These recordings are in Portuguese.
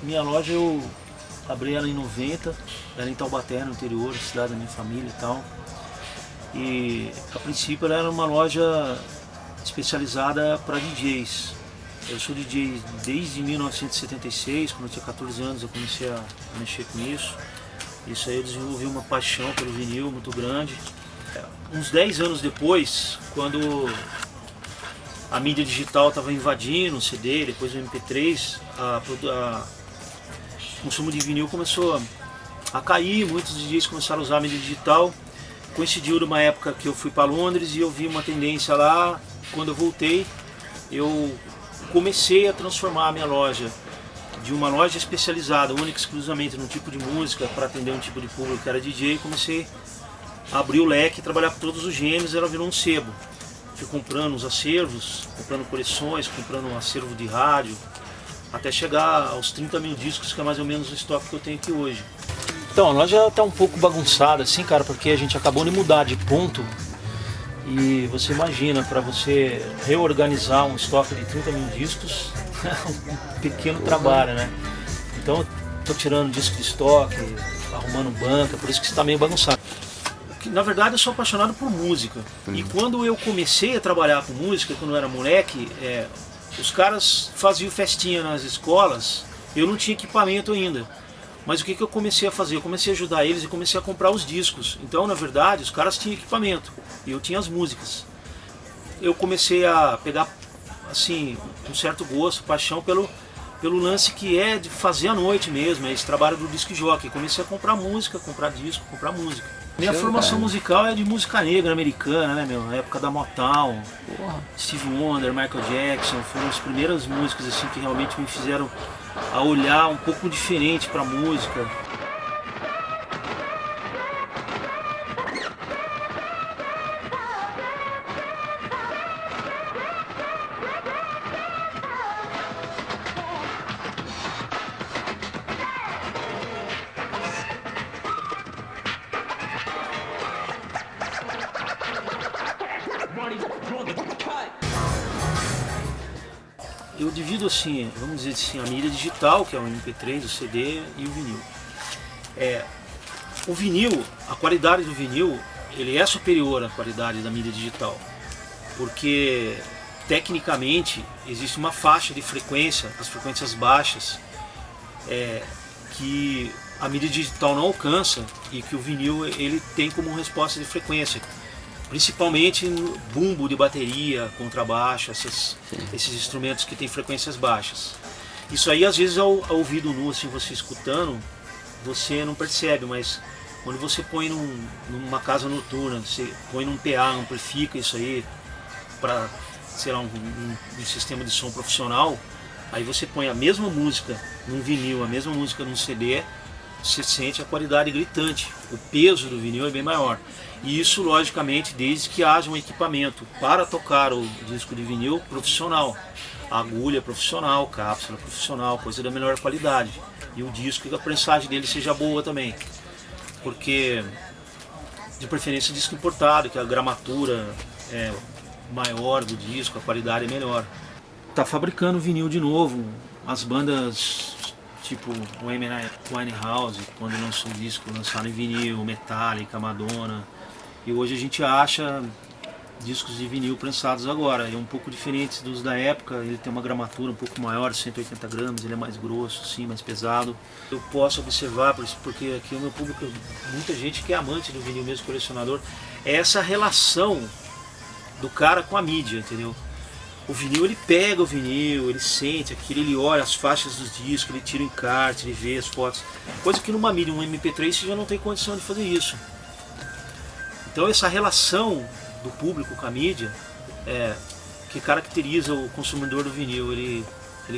Minha loja eu abri ela em 90, era em Taubaté, no interior, cidade da minha família e tal. E a princípio ela era uma loja especializada para DJs. Eu sou DJ desde 1976, quando eu tinha 14 anos eu comecei a mexer com isso. Isso aí eu desenvolvi uma paixão pelo vinil muito grande. Uns 10 anos depois, quando a mídia digital estava invadindo o CD, depois o MP3, o consumo de vinil começou a cair, muitos DJs começaram a usar a mídia digital. Coincidiu numa época que eu fui para Londres e eu vi uma tendência lá. Quando eu voltei, eu comecei a transformar a minha loja de uma loja especializada, única e exclusivamente num tipo de música, para atender um tipo de público que era DJ. Comecei a abrir o leque, trabalhar com todos os gêneros, ela virou um sebo. Fui comprando os acervos, comprando coleções, comprando um acervo de rádio, até chegar aos 30 mil discos, que é mais ou menos o estoque que eu tenho aqui hoje. Então, a loja está um pouco bagunçada assim, cara, porque a gente acabou de mudar de ponto. E você imagina, para você reorganizar um estoque de 30 mil discos, é um pequeno trabalho, né? Então, eu tô tirando disco de estoque, arrumando banca, por isso que está meio bagunçado. Na verdade, eu sou apaixonado por música. E quando eu comecei a trabalhar com música, quando eu era moleque, os caras faziam festinha nas escolas, eu não tinha equipamento ainda. Mas o que eu comecei a fazer? Eu comecei a ajudar eles e comecei a comprar os discos. Então, na verdade, os caras tinham equipamento e eu tinha as músicas. Eu comecei a pegar, assim, um certo gosto, paixão pelo lance que é de fazer à noite mesmo, esse trabalho do disc jockey. Comecei a comprar música, comprar disco, comprar música. Minha formação musical é de música negra americana, né, meu? Na época da Motown, Steve Wonder, Michael Jackson, foram as primeiras músicas assim que realmente me fizeram a olhar um pouco diferente para a música. Eu divido assim, vamos dizer assim, a mídia digital, que é o MP3, o CD e o vinil. O vinil, a qualidade do vinil, ele é superior à qualidade da mídia digital, porque tecnicamente existe uma faixa de frequência, as frequências baixas, que a mídia digital não alcança e que o vinil ele tem como resposta de frequência. Principalmente no bumbo de bateria, contrabaixo, esses instrumentos que têm frequências baixas. Isso aí às vezes ao ouvido nu, assim, você escutando, você não percebe, mas quando você põe numa casa noturna, você põe num PA, amplifica isso aí para, sei lá, um sistema de som profissional, aí você põe a mesma música num vinil, a mesma música num CD, você sente a qualidade gritante, o peso do vinil é bem maior. E isso, logicamente, desde que haja um equipamento para tocar o disco de vinil profissional. Agulha profissional, cápsula profissional, coisa da melhor qualidade. E o disco, que a prensagem dele seja boa também. Porque, de preferência, disco importado, que a gramatura é maior do disco, a qualidade é melhor. Tá fabricando vinil de novo. As bandas tipo o Amy Winehouse, quando lançou o disco, lançaram em vinil, Metallica, Madonna. E hoje a gente acha discos de vinil prensados agora. É um pouco diferente dos da época, ele tem uma gramatura um pouco maior, 180 gramas, ele é mais grosso, assim, mais pesado. Eu posso observar, porque aqui o meu público, muita gente que é amante do vinil mesmo, colecionador, é essa relação do cara com a mídia, entendeu? O vinil, ele pega o vinil, ele sente aquilo, ele olha as faixas dos discos, ele tira o encarte, ele vê as fotos. Coisa que numa mídia, um MP3, você já não tem condição de fazer isso. Então essa relação do público com a mídia que caracteriza o consumidor do vinil. Ele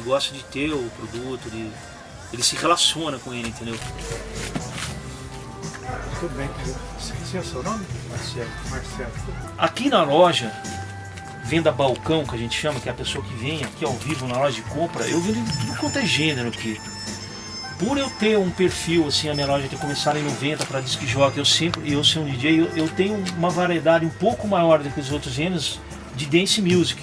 gosta de ter o produto, Ele se relaciona com ele, entendeu? Tudo bem, esse é o seu nome? Marcelo. Aqui na loja, venda balcão, que a gente chama, que é a pessoa que vem aqui ao vivo na loja de compra, eu vendo de tudo quanto é gênero aqui. Por eu ter um perfil, assim, a minha loja ter começado em 90 para disc jockey, eu ser um DJ, eu tenho uma variedade um pouco maior do que os outros gêneros de dance music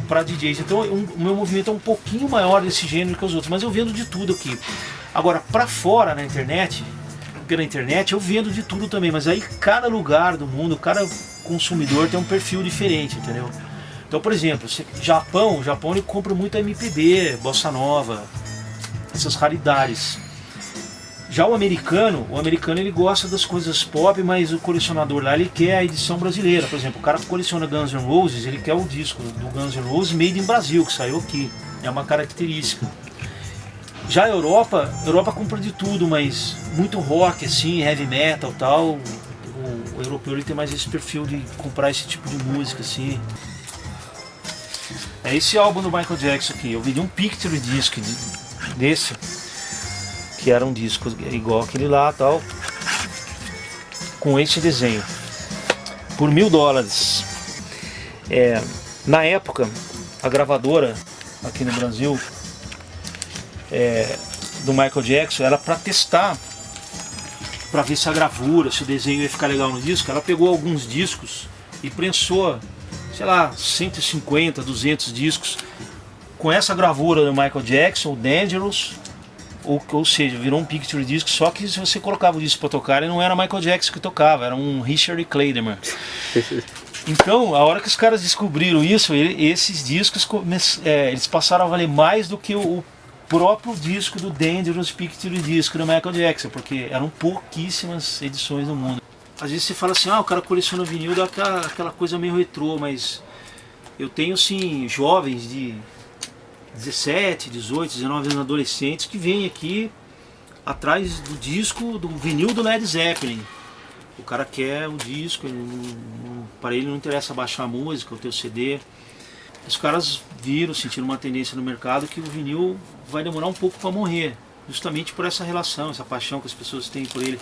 para DJs. Então o meu movimento é um pouquinho maior desse gênero que os outros, mas eu vendo de tudo aqui. Agora, para fora na internet, pela internet, eu vendo de tudo também, mas aí cada lugar do mundo, cada consumidor tem um perfil diferente, entendeu? Então, por exemplo, o Japão ele compra muito MPB, bossa nova, essas raridades. Já o americano ele gosta das coisas pop, mas o colecionador lá ele quer a edição brasileira. Por exemplo, o cara que coleciona Guns N' Roses, ele quer o disco do Guns N' Roses made in Brasil, que saiu aqui. É uma característica. Já a Europa compra de tudo, mas muito rock, assim, heavy metal e tal. O europeu ele tem mais esse perfil de comprar esse tipo de música, assim. É esse álbum do Michael Jackson aqui. Eu vendi um picture disc desse, que era um disco igual aquele lá, tal, com esse desenho, por $1.000. Na época, a gravadora aqui no Brasil do Michael Jackson era para testar, para ver se a gravura, se o desenho ia ficar legal no disco. Ela pegou alguns discos e prensou, sei lá, 150, 200 discos com essa gravura do Michael Jackson, o Dangerous, ou seja, virou um picture disc, só que se você colocava o disco para tocar, ele não era Michael Jackson que tocava, era um Richard Clayderman. Então, a hora que os caras descobriram isso, esses discos eles passaram a valer mais do que o próprio disco do Dangerous Picture Disc do Michael Jackson, porque eram pouquíssimas edições no mundo. Às vezes você fala assim, o cara coleciona vinil, dá aquela coisa meio retrô, mas eu tenho assim jovens de 17, 18, 19 anos, adolescentes, que vêm aqui atrás do disco, do vinil do Led Zeppelin. O cara quer o disco, para ele não interessa baixar a música, ou ter o CD. Os caras sentiram uma tendência no mercado que o vinil vai demorar um pouco para morrer, justamente por essa relação, essa paixão que as pessoas têm por ele.